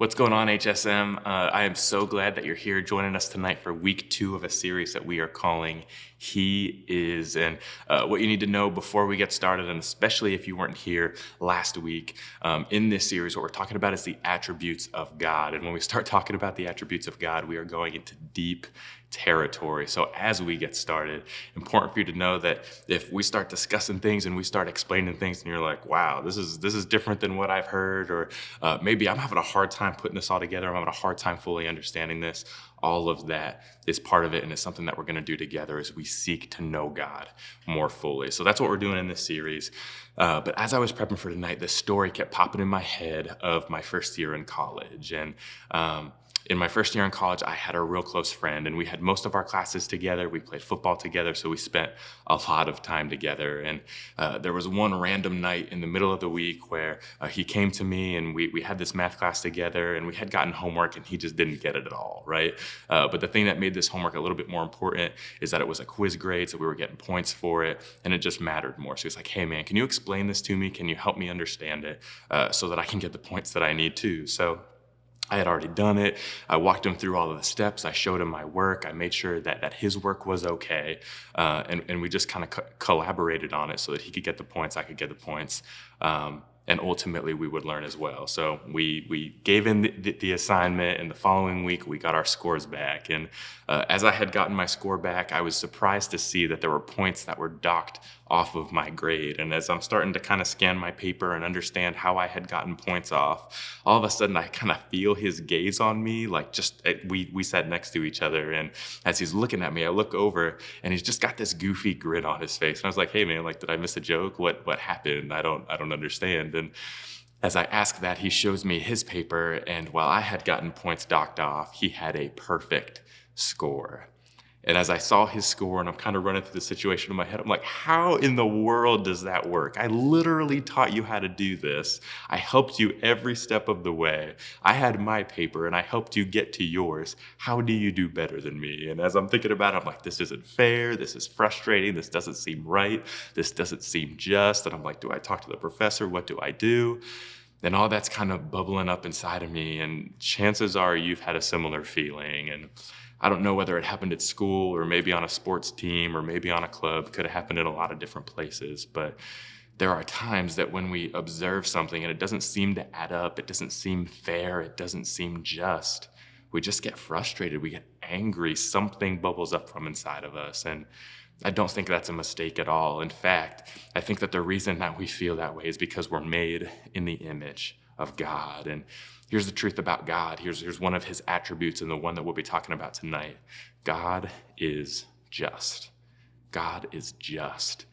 What's going on, HSM? I am so glad that you're here joining us tonight for week 2 of a series that we are calling He Is. And what you need to know before we get started, and especially if you weren't here last week, in this series, what we're talking about is the attributes of God. And when we start talking about the attributes of God, we are going into deep territory. So as we get started, important for you to know that if we start discussing things and we start explaining things and you're like, wow, this is different than what I've heard, or maybe I'm having a hard time putting this all together, I'm having a hard time fully understanding this, all of that is part of it, and it's something that we're going to do together as we seek to know God more fully. So that's what we're doing in this series. But as I was prepping for tonight, this story kept popping in my head of my first year in college. And in my first year in college, I had a real close friend, and we had most of our classes together. We played football together, so we spent a lot of time together. And there was one random night in the middle of the week where he came to me, and we had this math class together, and we had gotten homework, and he just didn't get it at all, right? But the thing that made this homework a little bit more important is that it was a quiz grade, so we were getting points for it, and it just mattered more. So he was like, hey, man, can you explain this to me? Can you help me understand it so that I can get the points that I need to? So I had already done it. I walked him through all of the steps. I showed him my work. I made sure that his work was okay. And we just kind of collaborated on it so that he could get the points, I could get the points. And ultimately, we would learn as well. So we gave in the assignment, and the following week, we got our scores back. And as I had gotten my score back, I was surprised to see that there were points that were docked off of my grade. And as I'm starting to kind of scan my paper and understand how I had gotten points off, all of a sudden, I kind of feel his gaze on me, like we sat next to each other. And as he's looking at me, I look over, and he's just got this goofy grin on his face. And I was like, hey, man, like, did I miss a joke? What happened? I don't understand. And as I ask that, he shows me his paper, and while I had gotten points docked off, he had a perfect score. And as I saw his score, and I'm kind of running through the situation in my head, I'm like, how in the world does that work? I literally taught you how to do this. I helped you every step of the way. I had my paper, and I helped you get to yours. How do you do better than me? And as I'm thinking about it, I'm like, this isn't fair. This is frustrating. This doesn't seem right. This doesn't seem just. And I'm like, do I talk to the professor? What do I do? And all that's kind of bubbling up inside of me. And chances are you've had a similar feeling. And I don't know whether it happened at school or maybe on a sports team or maybe on a club. Could have happened in a lot of different places. But there are times that when we observe something and it doesn't seem to add up, it doesn't seem fair, it doesn't seem just, we just get frustrated, we get angry, something bubbles up from inside of us. And I don't think that's a mistake at all. In fact, I think that the reason that we feel that way is because we're made in the image of God. And here's the truth about God. Here's one of his attributes, and the one that we'll be talking about tonight. God is just. God is just.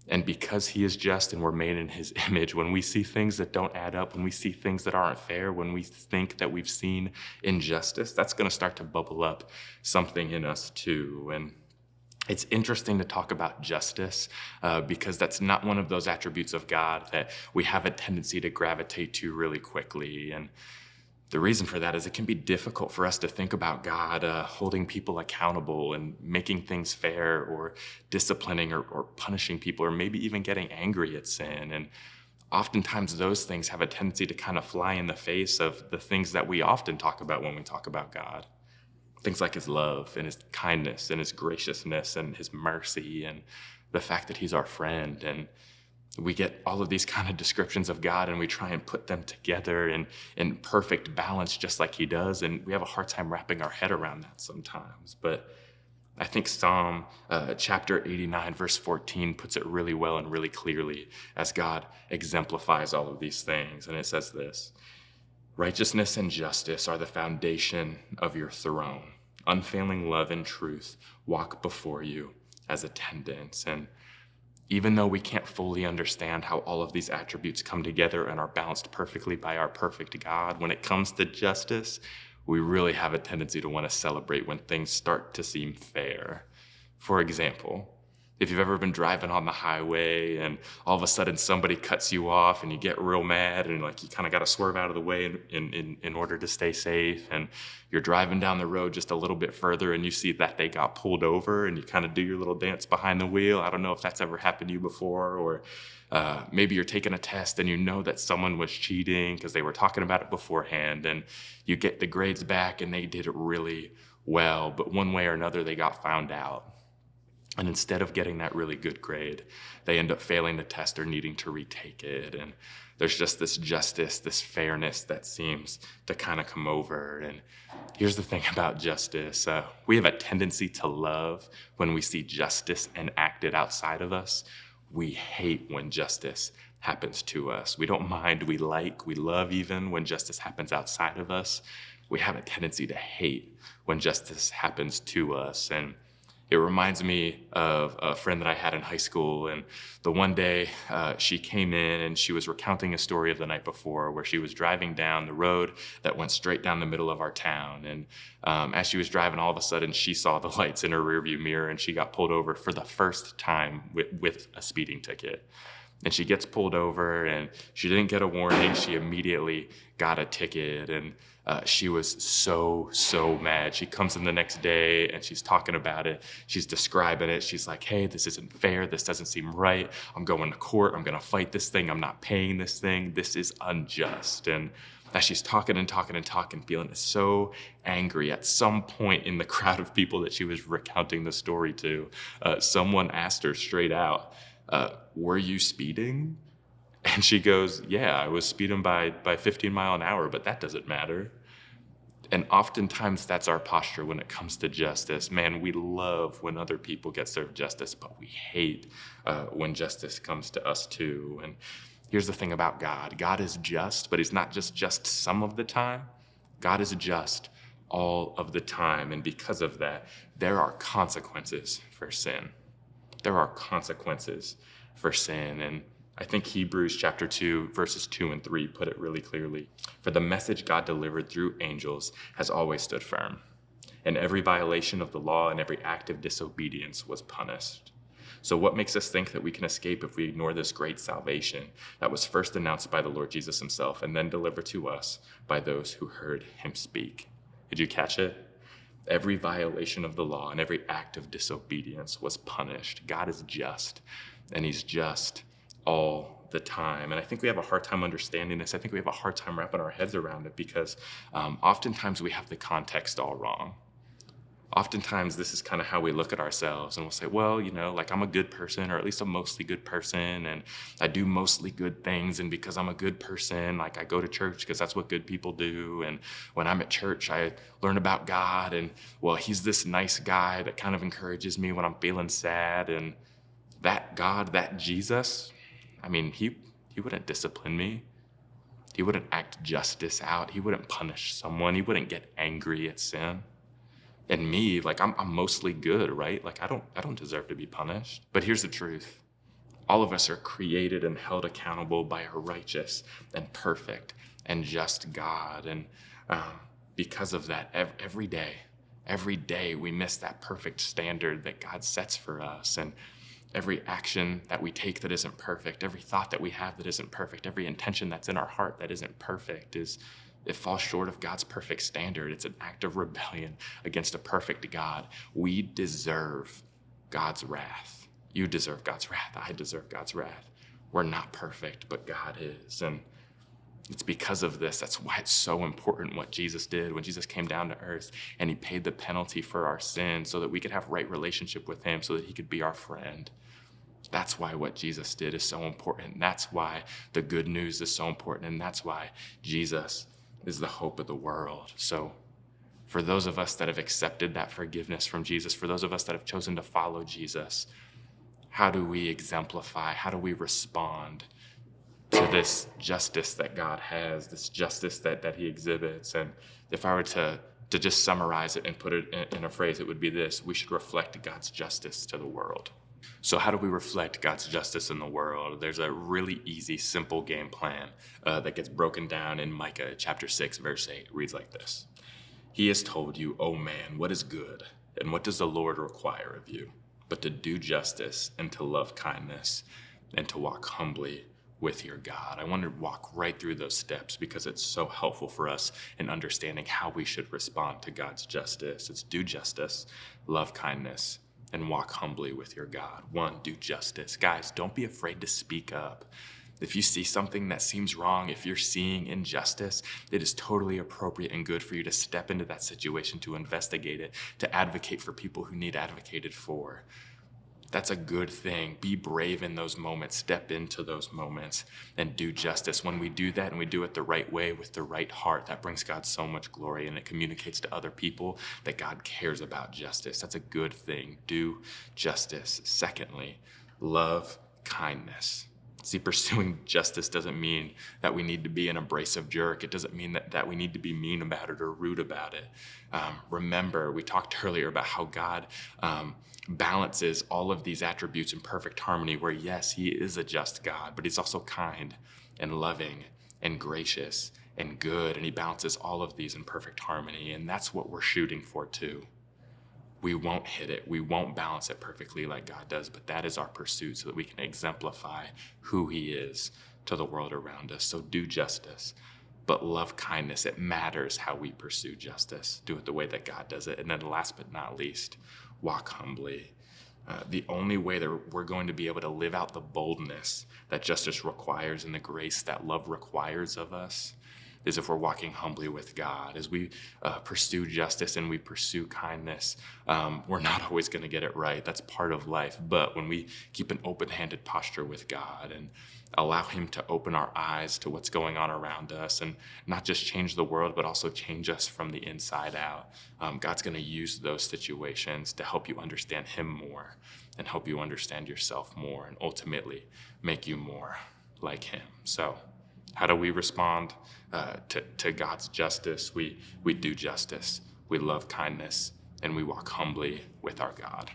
And because he is just and we're made in his image, when we see things that don't add up, when we see things that aren't fair, when we think that we've seen injustice, that's going to start to bubble up something in us too. And it's interesting to talk about justice because that's not one of those attributes of God that we have a tendency to gravitate to really quickly. And the reason for that is it can be difficult for us to think about God holding people accountable and making things fair, or disciplining or punishing people, or maybe even getting angry at sin. And oftentimes those things have a tendency to kind of fly in the face of the things that we often talk about when we talk about God. Things like his love and his kindness and his graciousness and his mercy and the fact that he's our friend. And we get all of these kind of descriptions of God, and we try and put them together in perfect balance, just like he does. And we have a hard time wrapping our head around that sometimes. But I think Psalm chapter 89, verse 14 puts it really well and really clearly as God exemplifies all of these things. And it says this: righteousness and justice are the foundation of your throne. Unfailing love and truth walk before you as attendants. And even though we can't fully understand how all of these attributes come together and are balanced perfectly by our perfect God, when it comes to justice, we really have a tendency to want to celebrate when things start to seem fair. For example, If you've ever been driving on the highway and all of a sudden somebody cuts you off and you get real mad and like you kind of got to swerve out of the way in order to stay safe, and you're driving down the road just a little bit further and you see that they got pulled over and you kind of do your little dance behind the wheel. I don't know if that's ever happened to you before, or maybe you're taking a test and you know that someone was cheating because they were talking about it beforehand, and you get the grades back and they did it really well, but one way or another they got found out. And instead of getting that really good grade, they end up failing the test or needing to retake it. And there's just this justice, this fairness that seems to kind of come over. And here's the thing about justice. We have a tendency to love when we see justice enacted outside of us. We hate when justice happens to us. We don't mind, we love even when justice happens outside of us. We have a tendency to hate when justice happens to us. And it reminds me of a friend that I had in high school, and the one day she came in and she was recounting a story of the night before where she was driving down the road that went straight down the middle of our town. And as she was driving, all of a sudden she saw the lights in her rearview mirror and she got pulled over for the first time with a speeding ticket. And she gets pulled over and she didn't get a warning. She immediately got a ticket, and she was so mad. She comes in the next day and she's talking about it. She's describing it. She's like, hey, this isn't fair. This doesn't seem right. I'm going to court. I'm going to fight this thing. I'm not paying this thing. This is unjust. And as she's talking and talking and talking, feeling so angry, at some point in the crowd of people that she was recounting the story to, someone asked her straight out, were you speeding? And she goes, yeah, I was speeding by 15 miles an hour, but that doesn't matter. And oftentimes that's our posture when it comes to justice. Man, we love when other people get served justice, but we hate when justice comes to us too. And here's the thing about God. God is just, but he's not just some of the time. God is just all of the time. And because of that, there are consequences for sin. There are consequences for sin. And I think Hebrews chapter 2, verses 2 and 3 put it really clearly. For the message God delivered through angels has always stood firm, and every violation of the law and every act of disobedience was punished. So what makes us think that we can escape if we ignore this great salvation that was first announced by the Lord Jesus himself and then delivered to us by those who heard him speak? Did you catch it? Every violation of the law and every act of disobedience was punished. God is just, and he's just all the time. And I think we have a hard time understanding this. I think we have a hard time wrapping our heads around it because oftentimes we have the context all wrong. Oftentimes this is kind of how we look at ourselves, and we'll say, well, you know, like I'm a good person, or at least a mostly good person, and I do mostly good things, and because I'm a good person, like I go to church because that's what good people do, and when I'm at church I learn about God, and well, he's this nice guy that kind of encourages me when I'm feeling sad. And that God, that Jesus, I mean, he wouldn't discipline me. He wouldn't act justice out. He wouldn't punish someone. He wouldn't get angry at sin. And me, like I'm mostly good, right? Like I don't deserve to be punished. But here's the truth. All of us are created and held accountable by a righteous and perfect and just God. And because of that, every day we miss that perfect standard that God sets for us. And every action that we take that isn't perfect, every thought that we have that isn't perfect, every intention that's in our heart that isn't perfect, it falls short of God's perfect standard. It's an act of rebellion against a perfect God. We deserve God's wrath. You deserve God's wrath. I deserve God's wrath. We're not perfect, but God is. And it's because of this. That's why it's so important what Jesus did when Jesus came down to earth and he paid the penalty for our sin so that we could have right relationship with him, so that he could be our friend. That's why what Jesus did is so important. That's why the good news is so important. And that's why Jesus is the hope of the world. So for those of us that have accepted that forgiveness from Jesus, for those of us that have chosen to follow Jesus, how do we exemplify, how do we respond to this justice that God has, this justice that he exhibits? And if I were to just summarize it and put it in a phrase, it would be this: we should reflect God's justice to the world. So how do we reflect God's justice in the world? There's a really easy, simple game plan that gets broken down in Micah chapter 6, verse 8. It reads like this: He has told you, O man, what is good, and what does the Lord require of you? but to do justice and to love kindness and to walk humbly with your God. I want to walk right through those steps because it's so helpful for us in understanding how we should respond to God's justice. It's do justice, love kindness, and walk humbly with your God. 1, do justice. Guys, don't be afraid to speak up. If you see something that seems wrong, if you're seeing injustice, it is totally appropriate and good for you to step into that situation, to investigate it, to advocate for people who need advocated for. That's a good thing. Be brave in those moments. Step into those moments and do justice. When we do that and we do it the right way with the right heart, that brings God so much glory, and it communicates to other people that God cares about justice. That's a good thing. Do justice. Secondly, love kindness. See, pursuing justice doesn't mean that we need to be an abrasive jerk. It doesn't mean that we need to be mean about it or rude about it. Remember, we talked earlier about how God balances all of these attributes in perfect harmony, where yes, he is a just God, but he's also kind and loving and gracious and good, and he balances all of these in perfect harmony, and that's what we're shooting for too. We won't hit it. We won't balance it perfectly like God does, but that is our pursuit so that we can exemplify who he is to the world around us. So do justice, but love kindness. It matters how we pursue justice. Do it the way that God does it. And then last but not least, walk humbly. The only way that we're going to be able to live out the boldness that justice requires and the grace that love requires of us is if we're walking humbly with God. As we pursue justice and we pursue kindness, we're not always going to get it right. That's part of life. But when we keep an open-handed posture with God and allow him to open our eyes to what's going on around us and not just change the world, but also change us from the inside out, God's going to use those situations to help you understand him more and help you understand yourself more and ultimately make you more like him. So how do we respond to God's justice? We do justice, we love kindness, and we walk humbly with our God.